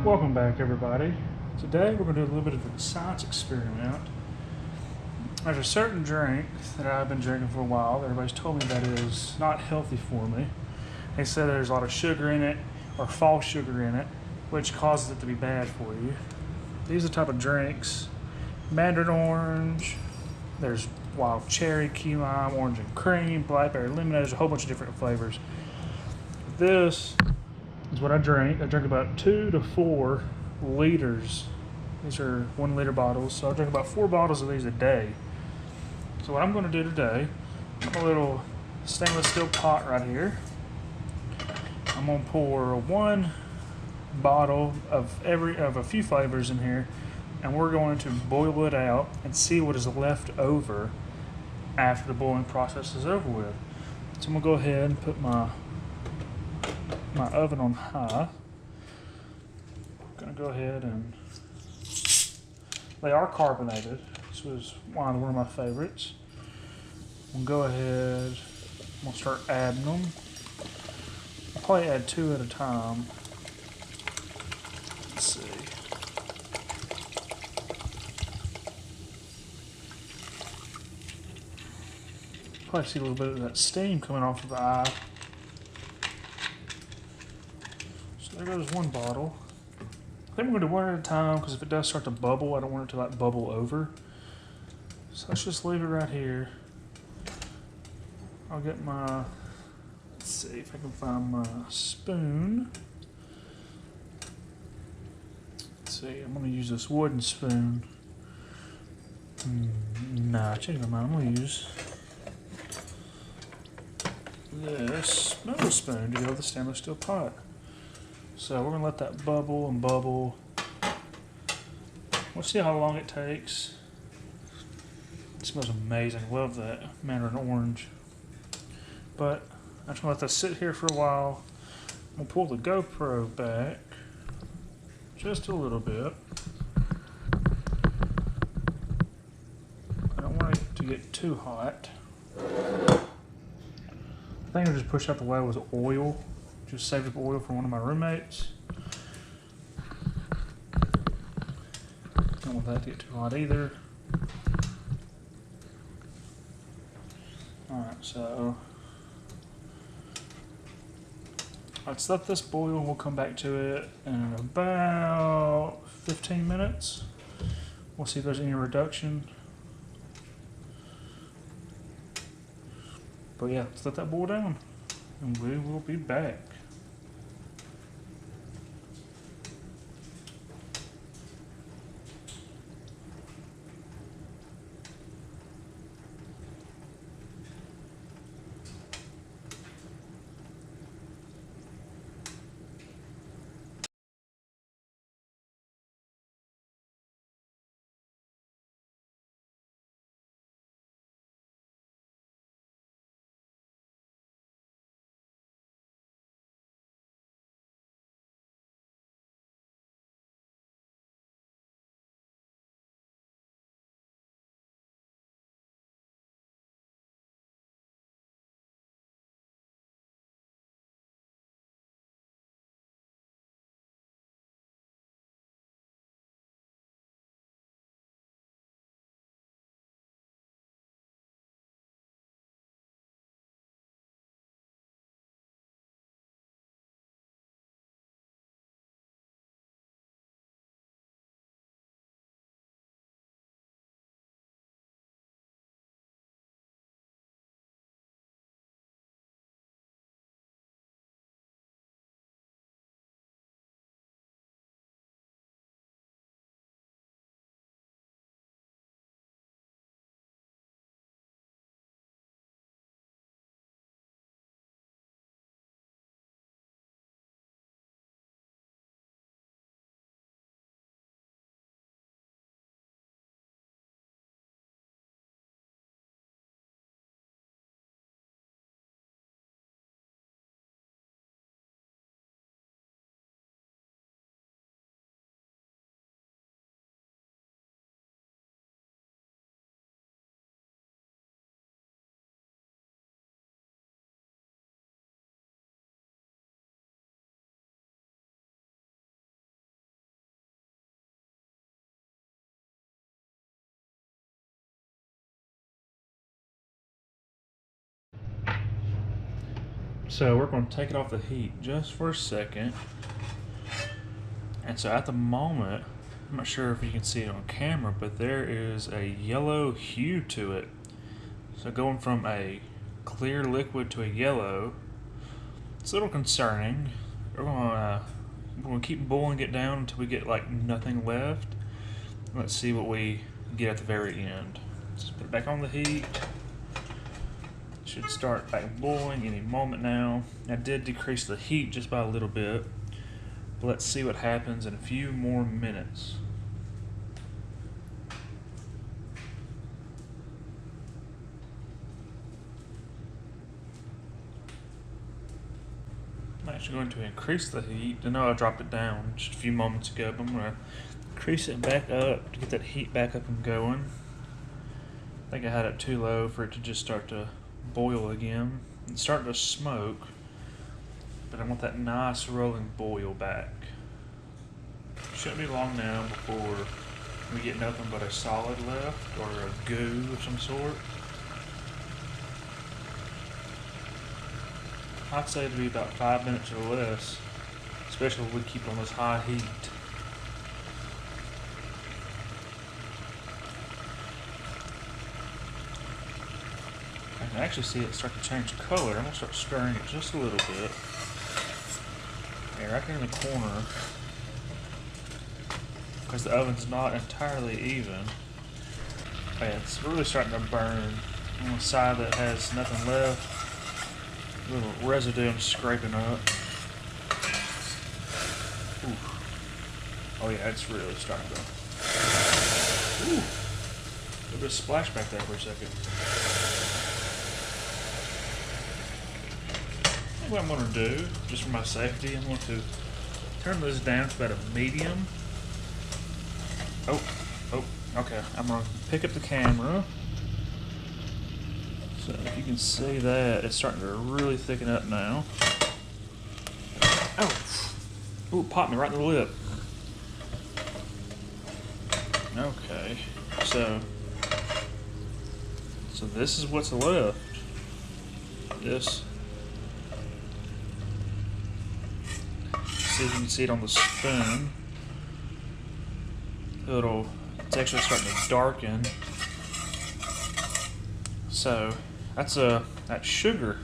Welcome back, everybody. Today we're going to do a little bit of a science experiment. There's a certain drink that I've been drinking for a while that everybody's told me that is not healthy for me. They said there's a lot of sugar in it, or false sugar in it, which causes it to be bad for you. These are the type of drinks: mandarin orange, there's wild cherry, key lime, orange and cream, blackberry lemonade. There's a whole bunch of different flavors. This is what I drink. I drink about 2 to 4 liters. These are 1 liter bottles, so I drink about 4 bottles of these a day. So what I'm going to do today, I have a little stainless steel pot right here. I'm going to pour 1 bottle of a few flavors in here, and we're going to boil it out and see what is left over after the boiling process is over with. So I'm going to go ahead and put my oven on high. I'm going to go ahead and they are carbonated. This was one of my favorites. I'm going to go ahead, I'm going to start adding them. I'll probably add 2 at a time. Let's see. Probably see a little bit of that steam coming off of the eye. So there goes 1 bottle. I think we're going to do 1 at a time because if it does start to bubble, I don't want it to like bubble over. So let's just leave it right here. I'll get my, let's see if I can find my spoon. Let's see, I'm going to use this wooden spoon. Nah, I changed my mind. I'm going to use this metal spoon to go with the stainless steel pot. So we're going to let that bubble and bubble. We'll see how long it takes. It smells amazing. Love that mandarin orange. But I'm just going to let this sit here for a while. I'm going to pull the GoPro back just a little bit. I don't want it to get too hot. The thing I just pushed out the way was oil. Just saved up oil from one of my roommates. Don't want that to get too hot either. Alright, so let's let this boil and we'll come back to it in about 15 minutes. We'll see if there's any reduction. But yeah, let's let that boil down and we will be back. So we're going to take it off the heat just for a second. And so at the moment, I'm not sure if you can see it on camera, but there is a yellow hue to it. So going from a clear liquid to a yellow, it's a little concerning. We're going to keep boiling it down until we get like nothing left. Let's see what we get at the very end. Just put it back on the heat. Should start back boiling any moment now. I did decrease the heat just by a little bit. But let's see what happens in a few more minutes. I'm actually going to increase the heat. I know I dropped it down just a few moments ago, but I'm going to increase it back up to get that heat back up and going. I think I had it too low for it to just start to boil again. It's starting to smoke, but I want that nice rolling boil back. Shouldn't be long now before we get nothing but a solid left, or a goo of some sort. I'd say it'd be about 5 minutes or less, especially if we keep it on this high heat. I can actually see it start to change color. I'm gonna start stirring it just a little bit. Yeah, right there in the corner, because the oven's not entirely even. Oh yeah, it's really starting to burn on the side that has nothing left. A little residue I'm scraping up. Ooh. Oh yeah, it's really starting to. Ooh. A little bit of splash back there for a second. What I'm going to do, just for my safety, I'm going to turn this down to about a medium. Oh, okay. I'm going to pick up the camera. So if you can see that, it's starting to really thicken up now. Oh, ooh, it popped me right in the lip. Okay, so this is what's left. This. See if you can see it on the spoon. It's actually starting to darken. So that's sugar.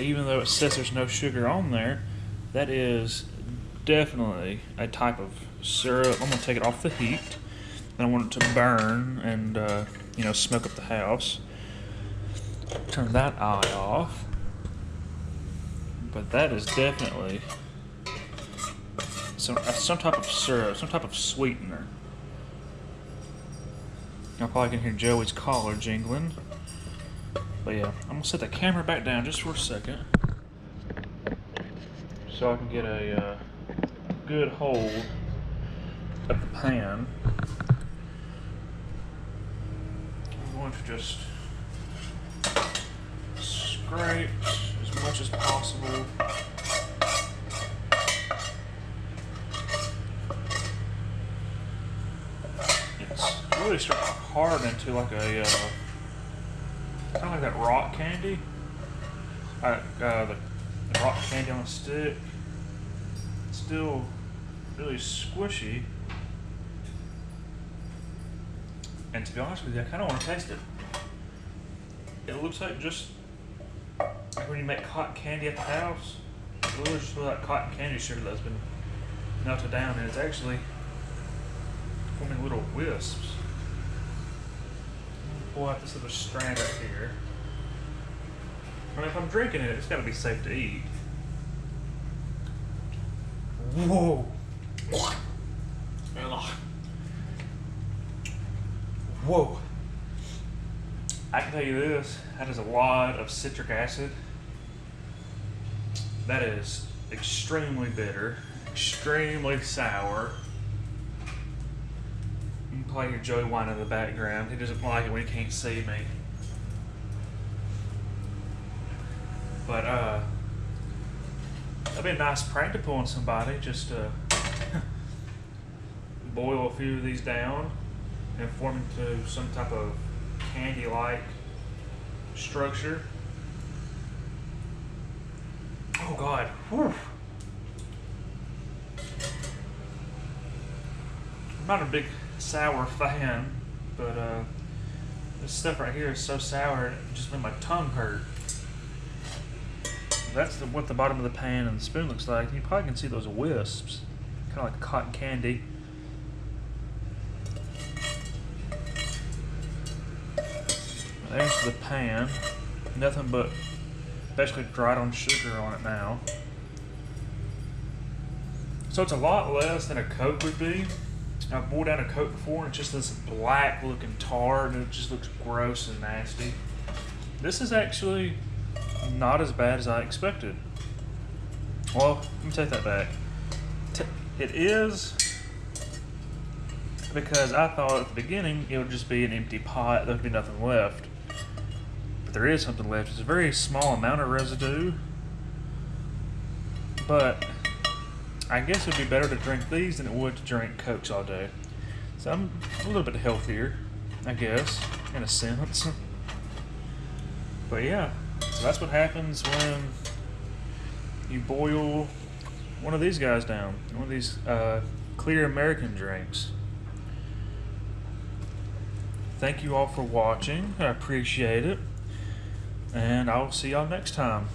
Even though it says there's no sugar on there, that is definitely a type of syrup. I'm gonna take it off the heat. I don't want it to burn and smoke up the house. Turn that eye off. But that is definitely some type of syrup, some type of sweetener. Y'all probably can hear Joey's collar jingling. But yeah, I'm gonna set the camera back down just for a second, so I can get a good hold of the pan. I'm going to just scrape as much as possible. It's really starting to harden into like a kind of like that rock candy. The rock candy on a stick. It's still really squishy. And to be honest with you, I kind of want to taste it. It looks like just like when you make cotton candy at the house. It's literally just that cotton candy sugar that's been melted down, and it's actually forming little wisps. Pull out this little strand right here. I mean, if I'm drinking it, it's got to be safe to eat. Whoa! Whoa! I can tell you this, that is a lot of citric acid. That is extremely bitter, extremely sour. You can probably hear Joey whining in the background. He doesn't like it when he can't see me. But that'd be a nice prank to pull on somebody, just to boil a few of these down and form into some type of candy-like structure. Oh God. Whew. I'm not a big sour fan, but this stuff right here is so sour it just made my tongue hurt. That's what the bottom of the pan and the spoon looks like. You probably can see those wisps, kind of like cotton candy. There's the pan. Nothing but basically dried on sugar on it now. So it's a lot less than a Coke would be. I've boiled down a Coke before and it's just this black looking tar and it just looks gross and nasty. This is actually not as bad as I expected. Well, let me take that back. It is, because I thought at the beginning it would just be an empty pot, there would be nothing left. But there is something left. It's a very small amount of residue, but I guess it would be better to drink these than it would to drink Cokes all day. So I'm a little bit healthier, I guess, in a sense. But yeah, so that's what happens when you boil one of these guys down, one of these clear American drinks. Thank you all for watching. I appreciate it. And I'll see y'all next time.